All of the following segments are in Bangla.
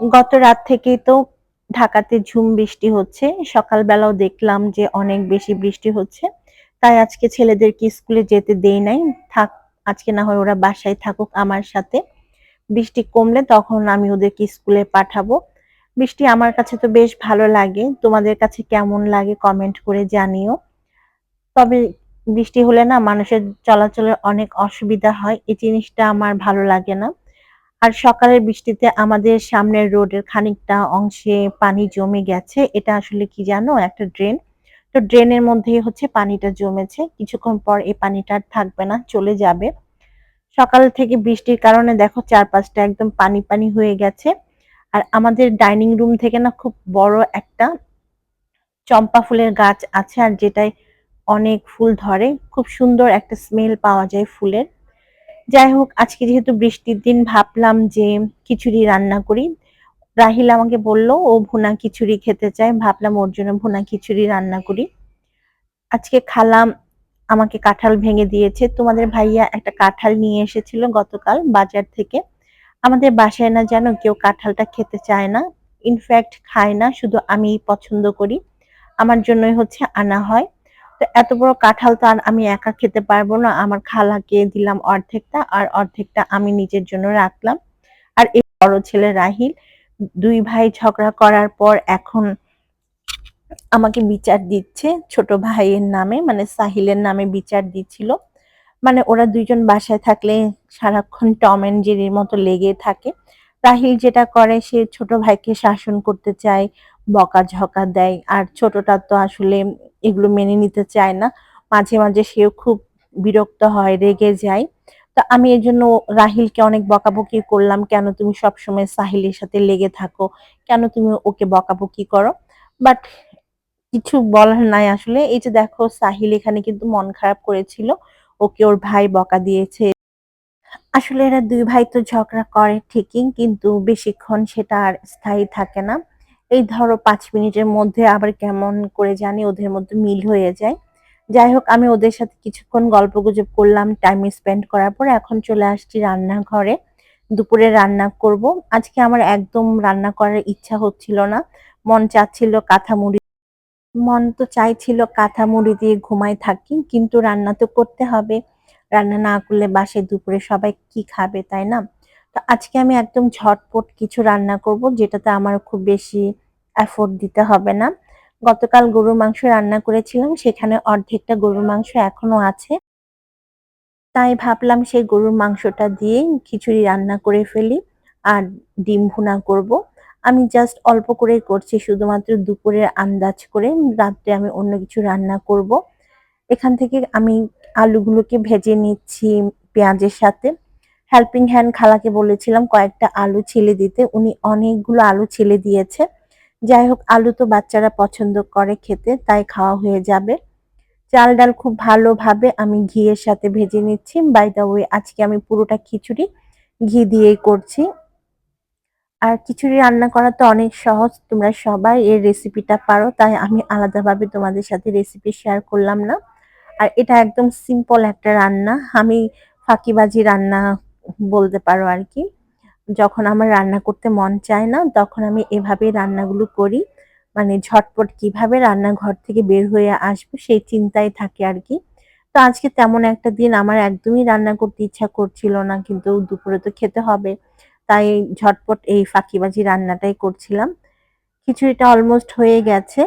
গত রাত থেকেই তো ঢাকাতে ঝুম বৃষ্টি হচ্ছে। সকালবেলাও দেখলাম যে অনেক বেশি বৃষ্টি হচ্ছে। তাই আজকে ছেলেদেরকে স্কুলে যেতে দেই নাই। থাক, আজকে না হয় ওরা বাসায় থাকুক আমার সাথে। বৃষ্টি কমলে তখন আমি ওদেরকে স্কুলে পাঠাবো। বৃষ্টি আমার কাছে তো বেশ ভালো লাগে। তোমাদের কাছে কেমন লাগে কমেন্ট করে জানিও। তবে বৃষ্টি হলে না মানুষের চলাচলের অনেক অসুবিধা হয়। এই জিনিসটা আমার ভালো লাগে না। আর সকালের বৃষ্টিতে আমাদের সামনের রোডের খানিকটা অংশে পানি জমে গেছে। এটা আসলে কি জানো? একটা ড্রেন। তো ড্রেনের মধ্যেই হচ্ছে পানিটা জমেছে। কিছুক্ষণ পর এই পানিটা আর থাকবে না, চলে যাবে। সকাল থেকে বৃষ্টির কারণে দেখো চারপাশটা একদম পানি, পানি হয়ে গেছে। আর আমাদের ডাইনিং রুম থেকে না খুব বড় একটা চম্পা ফুলের গাছ আছে আর যেটায় অনেক ফুল ধরে। খুব সুন্দর একটা স্মেল পাওয়া যায় ফুলের। যাই হোক, আজকে যেহেতু বৃষ্টির দিন ভাবলাম যে খিচুড়ি রান্না করি। রাহিল আমাকে বলল ও ভুনা খিচুড়ি খেতে চায়। ভাবলাম ওর জন্য ভুনা খিচুড়ি রান্না করি। আজকে খালা আমাকে কাঁঠাল ভেঙে দিয়েছে। তোমাদের ভাইয়া একটা কাঁঠাল নিয়ে এসেছিল গতকাল বাজার থেকে। আমাদের বাসায় না জানো কেউ কাঁঠালটা খেতে চায় না। ইনফ্যাক্ট খায় না, শুধু আমিই পছন্দ করি। আমার জন্যই হচ্ছে আনা হয়। তো এত বড় কাঁঠাল তো আর আমি একা খেতে পারবো না। আমার খালাকে দিলাম অর্ধেকটা আর অর্ধেকটা আমি নিজের জন্য রাখলাম। আর এই বড় ছেলে রাহিল, দুই ভাই ঝগড়া করার পর এখন আমাকে বিচার দিচ্ছে ছোট ভাইয়ের নামে, মানে সাহিলের নামে বিচার দিচ্ছিল। মানে ওরা দুইজন বাসায় থাকলে সারাক্ষণ টম এন্ড জেরির মতো লেগে থাকে। রাহিল যেটা করে সে ছোট ভাইকে শাসন করতে চায়, বকাঝকা দেয়। আর ছোটটা তো আসলে এগুলো মেনে নিতে চায় না। মাঝে, মাঝে সেও খুব বিরক্ত হয়, রেগে যায়। তো আমি এজন্য রাহিলকে অনেক বকাবকি করলাম, "কেন তুমি সবসময় সাহিলের সাথে লেগে থাকো? কেন তুমি ওকে বকাবকি করো?" বাট কিছু বলার নাই আসলে। এই যে দেখো সাহিল এখানে কিন্তু মন খারাপ করেছিল। ওকে ওর ভাই বকা দিয়েছে। আসলে এরা ২ ভাই তো ঝগড়া করে ঠিকই, কিন্তু বেশিক্ষণ সেটা আর স্থায়ী থাকে না। এই ধরো ৫ মিনিটের মধ্যে আবার কেমন করে জানি ওদের মধ্যে মিল হয়ে যায়। যাই হোক, আমি ওদের সাথে কিছুক্ষণ গল্পগুজব করলাম, টাইম স্পেন্ড করার পর এখন চলে আসছি রান্নাঘরে। দুপুরে রান্না করব। আজকে আমার একদম রান্না করার ইচ্ছা হচ্ছিল না। মন চাচ্ছিল কাঁথা মুড়ি মন তো চাইছিল কাঁথা মুড়ি দিয়ে ঘুমায় থাকি, কিন্তু রান্না তো করতে হবে। রান্না না করলে বাসায় দুপুরে সবাই কি খাবে, তাই না? তো আজকে আমি একদম ঝটপট কিছু রান্না করব যেটাতে আমার খুব বেশি এফোর্ট দিতে হবে না। গতকাল গরুর মাংস রান্না করেছিলাম, সেখানে অর্ধেকটা গরুর মাংস এখনো আছে। তাই ভাবলাম সেই গরুর মাংসটা দিয়েই খিচুড়ি রান্না করে ফেলি আর ডিম ভুনা করব। আমি জাস্ট অল্প করেই করছি, শুধুমাত্র দুপুরের আন্দাজ করে। রাত্রে আমি অন্য কিছু রান্না করব। এখান থেকে আমি আলুগুলোকে ভেজে নিচ্ছি পেঁয়াজের সাথে। হেল্পিং হ্যান্ড খালাকে বলেছিলাম কয়েকটা আলু ছিলে দিতে। উনি অনেকগুলো আলু ছিলে দিয়েছে। যাই হোক, আলু তো বাচ্চারা পছন্দ করে খেতে, তাই খাওয়া হয়ে যাবে। চাল ডাল খুব ভালোভাবে আমি ঘিয়ের সাথে ভেজে নিচ্ছি। বাই দ্য ওয়ে, আজকে আমি পুরোটা খিচুড়ি ঘি দিয়েই করছি। আর খিচুড়ি রান্না করা তো অনেক সহজ। তোমরা সবাই এর রেসিপিটা পারো, তাই আমি আলাদাভাবে তোমাদের সাথে রেসিপি শেয়ার করলাম না। আর এটা একদম সিম্পল একটা রান্না। আমি ফাঁকিবাজি রান্না বলতে পারো আরকি। যখন আমার রান্না করতে মন চায় না, তখন আমি এভাবেই রান্নাগুলো করি। মানে ঝটপট কিভাবে রান্নাঘর থেকে বের হয়ে আসবো সেই চিন্তায় থাকি আরকি। তো আজকে তেমন একটা দিন আমার একদমই রান্না করতে ইচ্ছা করছিল না, কিন্তু দুপুরে তো খেতে হবে। তাই ঝটপট এই ফাঁকিবাজি রান্নাটাই করছিলাম। খিচুড়িটা অলমোস্ট হয়ে গেছে।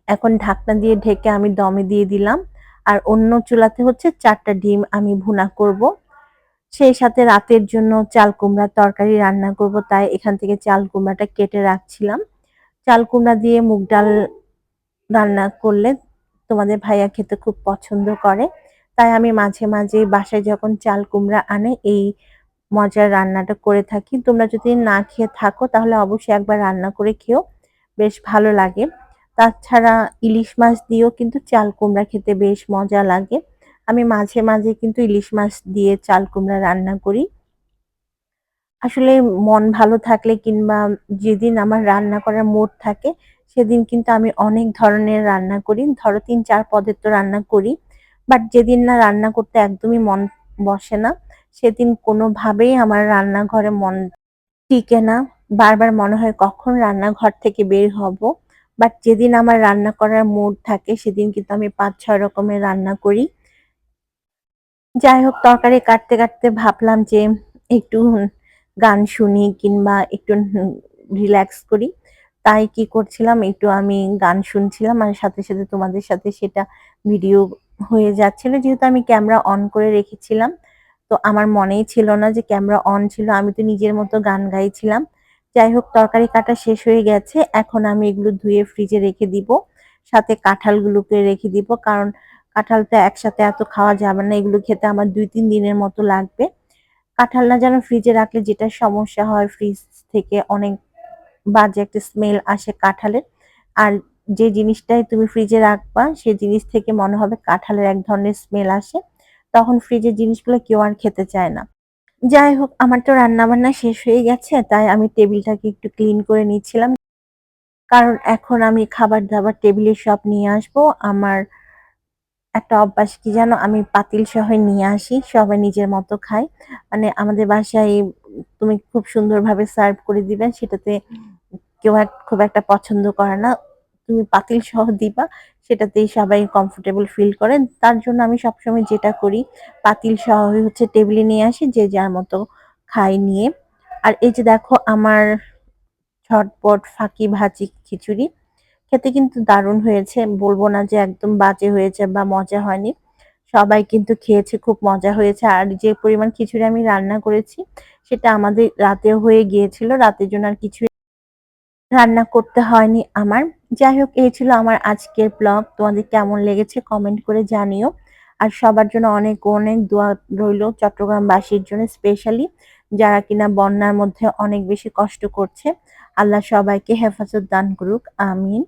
এখন ঢাকনা দিয়ে ঢেকে আমি দমে দিয়ে দিলাম। আর অন্য চুলাতে হচ্ছে ৪ টা ডিম আমি ভুনা করব। সেই সাথে রাতের জন্য চাল কুমড়ার তরকারি রান্না করব, তাই এখান থেকে চাল কুমড়াটা কেটে রাখছিলাম। চাল কুমড়া দিয়ে মুগ ডাল রান্না করলে তোমাদের ভাইয়া খেতে খুব পছন্দ করে। তাই আমি মাঝে, মাঝে বাসায় যখন চাল কুমড়া আনে এই মজার রান্নাটা করে থাকি। তোমরা যদি না খেয়ে থাকো তাহলে অবশ্যই একবার রান্না করে খেও। বেশ ভালো লাগে। তাছাড়া ইলিশ মাছ দিয়েও কিন্তু চাল কুমড়া খেতে বেশ মজা লাগে। আমি মাঝে, মাঝে কিন্তু ইলিশ মাছ দিয়ে চাল কুমড়া রান্না করি। আসলে মন ভালো থাকলে কিংবা যেদিন আমার রান্না করার মুড থাকে, সেদিন কিন্তু আমি অনেক ধরনের রান্না করি। ধরো ৩-৪ পদের তো রান্না করি। বাট যেদিন না রান্না করতে একদমই মন বসে না, সেদিন কোনোভাবেই আমার রান্নাঘরে মন টিকে না। বারবার মনে হয় কখন রান্নাঘর থেকে বের হব। বাট যেদিন আমার রান্না করার মুড থাকে সেদিন কিন্তু আমি ৫-৬ রকমের রান্না করি। যাই হোক তরকারি কাটতে ভাবলাম যে একটু গান শুনি কিংবা একটু রিল্যাক্স করি। তাই কি করছিলাম একটু আমি গান শুনছিলাম আর সাথে তোমাদের সাথে সেটা ভিডিও হয়ে যাচ্ছিল। যেহেতু আমি ক্যামেরা অন করে রেখেছিলাম। তো আমার মনেই ছিল না যে ক্যামেরা অন ছিল। আমি তো নিজের মতো গান গাইছিলাম। যাই হোক তরকারি কাটা শেষ হয়ে গেছে। এখন আমি এগুলো ধুয়ে ফ্রিজে রেখে দিব। সাথে কাঁঠালগুলোকে রেখে দিব। কারণ কাঁঠাল তো একসাথে এত খাওয়া যাবে না। এগুলো খেতে আমার ২-৩ দিনের মতো লাগবে। কাঁঠাল না যেন ফ্রিজে রাখলে যেটা সমস্যা হয় ফ্রিজ থেকে অনেক বাজে একটা স্মেল আসে কাঁঠালের। আর যে জিনিসটাই তুমি ফ্রিজে রাখবা সে জিনিস থেকে মনে হবে কাঁঠালের এক ধরনের স্মেল আসে। তখন ফ্রিজের জিনিসগুলো কেউ আর খেতে চায় না। যাই হোক আমার তো রান্নাবান্না শেষ হয়ে গেছে। তাই আমি টেবিলটাকে একটু ক্লিন করে নিচ্ছিলাম। কারণ এখন আমি খাবার-দাবার টেবিলে সব নিয়ে আসবো। আমার একটা অভ্যাস কি জানো? আমি পাতিল সহ নিয়ে আসি। সবাই নিজের মতো খায়। মানে আমাদের বাসায় তুমি খুব সুন্দরভাবে সার্ভ করে দিবে। সেটাতে কেউ খুব একটা পছন্দ করে না। তুমি পাতিল সহ দিবা, সেটাতেই সবাই কমফোর্টেবল ফিল করেন। তার জন্য আমি সবসময় যেটা করি, পাতিল সহই হচ্ছে টেবিলে নিয়ে আসি, যে যার মতো খায় নিয়ে। আর এই যে দেখো আমার ঝটপট ফাঁকি ভাজি খিচুড়ি। খেতে কিন্তু দারুণ হয়েছে। বলব না যে একদম বাজে হয়েছে বা মজা হয়নি। সবাই কিন্তু খেয়েছে, খুব মজা হয়েছে। আর যে পরিমাণ খিচুড়ি আমি রান্না করেছি, সেটা আমাদের রাতেও হয়ে গিয়েছিল। রাতের জন্য আর কিছু রান্না করতে হয়নি আমার। যাই হোক এই ছিল আমার আজকের ব্লগ। তোমাদের কেমন লেগেছে কমেন্ট করে জানিও। আর সবার জন্য অনেক দোয়া রইলো চট্টগ্রামবাসীর জন্য স্পেশালি যারা কিনা বন্যার মধ্যে অনেক বেশি কষ্ট করছে। আল্লাহ সবাইকে হেফাজত দান করুক। আমিন।